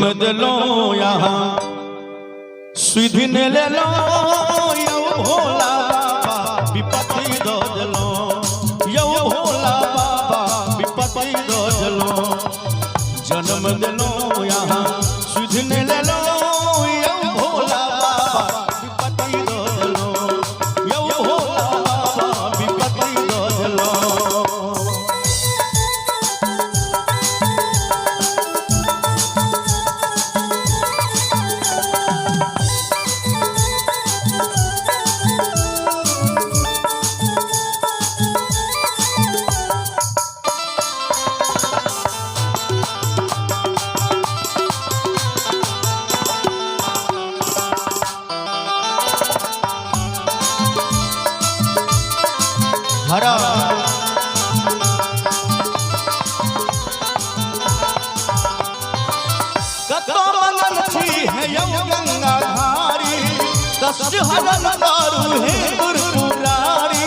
जन्म दिलो यहाँ सुधी ने ले लो यौ भोला बाबा विपत्ति दो दिलो यौ भोला बाबा विपत्ति दो दिलो जन्म दिलो यहाँ सुधी ने ले लो यौ भोला बाबा विपत्ति दो दिलो यौ भोला बाबा विपत्ति दो दिलो। हरा कतो मंगन छी है यौ गंगा धारी कष्ट हरन दारू है गुरुरारी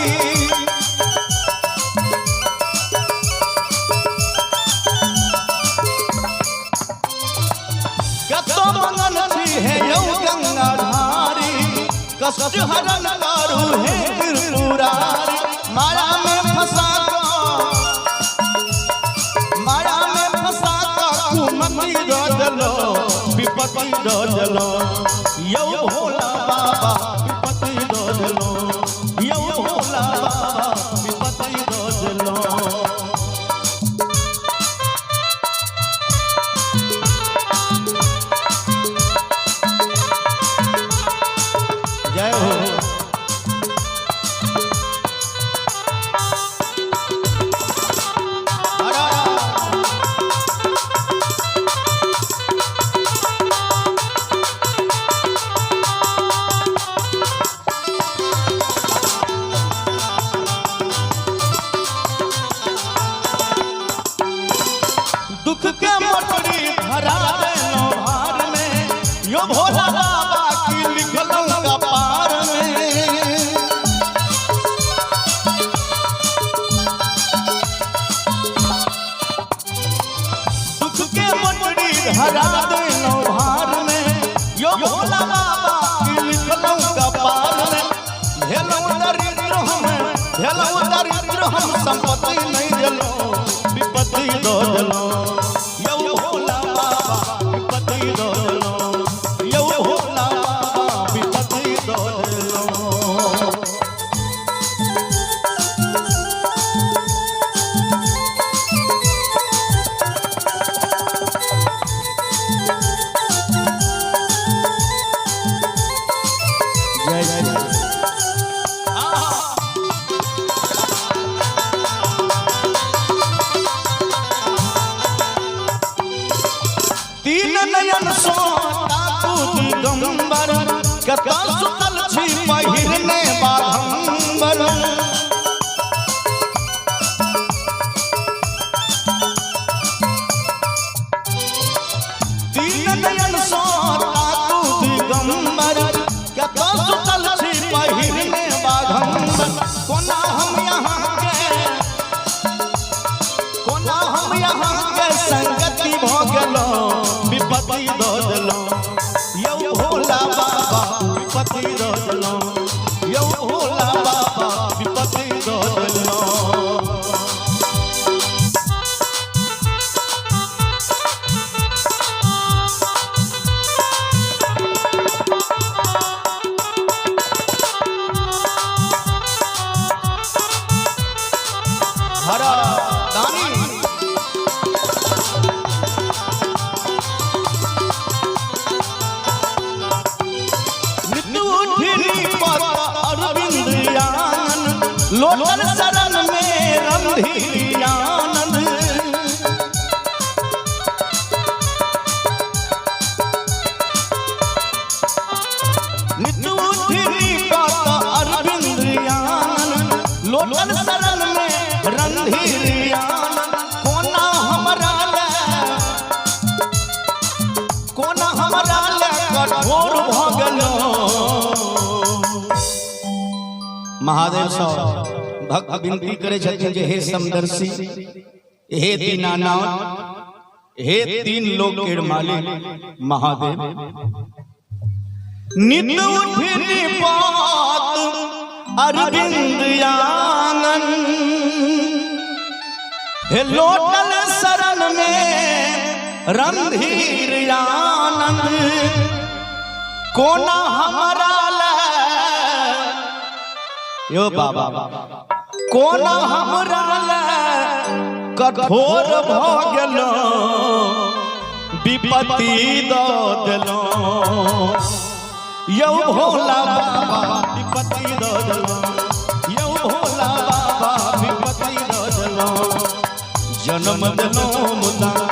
कतो मंगन छी है यौ गंगा धारी कष्ट हरन दारू है गुरुरारी माया में फंसा कुमति दो दिलो विपत्ति दो दिलो यौ भोला बाबा विपत्ति दो दिलो यौ भोला बाबा विपत्ति दो दिलो। जय हो दुख के मोटरी भरा देनो भार में यो भोला बाबा की लिखलो कपार में दुख के मोटरी भरा देनो भार में यो भोला बाबा की लिखलो कपार में भेलो दरिद्र हम संपत्ति नहीं दिलो विपत्ति दो दिलो यौ भोला बाबा विपत्ति दो दिलो यौ भोला बाबा विपत्ति दो दिलो। जय जय तीन नयन सोता तू दिगंबर कता सुतल छी पहिरने बाघंबर तीन नयन सोता तू दिगंबर कता सुतल छी पहिरने बाघंबर कोना हम यहाँ के संगति भ गेलो विपत्ति दो दिलो यौ भोला बाबा विपत्ति दो दिलो यौ भोला बाबा विपत्ति दो दिलो। हरा दानी लोटन शरण में रणधीर आनंद नित्य उठिनी पाता अरविंद आनंद लोटन शरण में रणधीर आनंद कोना हमरा ले कठोर भ गेलो महादेव साहब भक्त विनती करे छथिन जे हे समदर्शी हे दीनानाथ हे तीन लोक के मालिक महादेव, नित उठनी बात अरविंद आंगन, हे लोटल शरण में रणधीर आनंद, कोना हमारा यो बाबा कोना हमरा कठोर भ गेलो, विपत्ति द देलो, यौ भोला बाबा विपत्ति द देलो, यौ भोला बाबा विपत्ति द देलो, जन्म देलो मुदा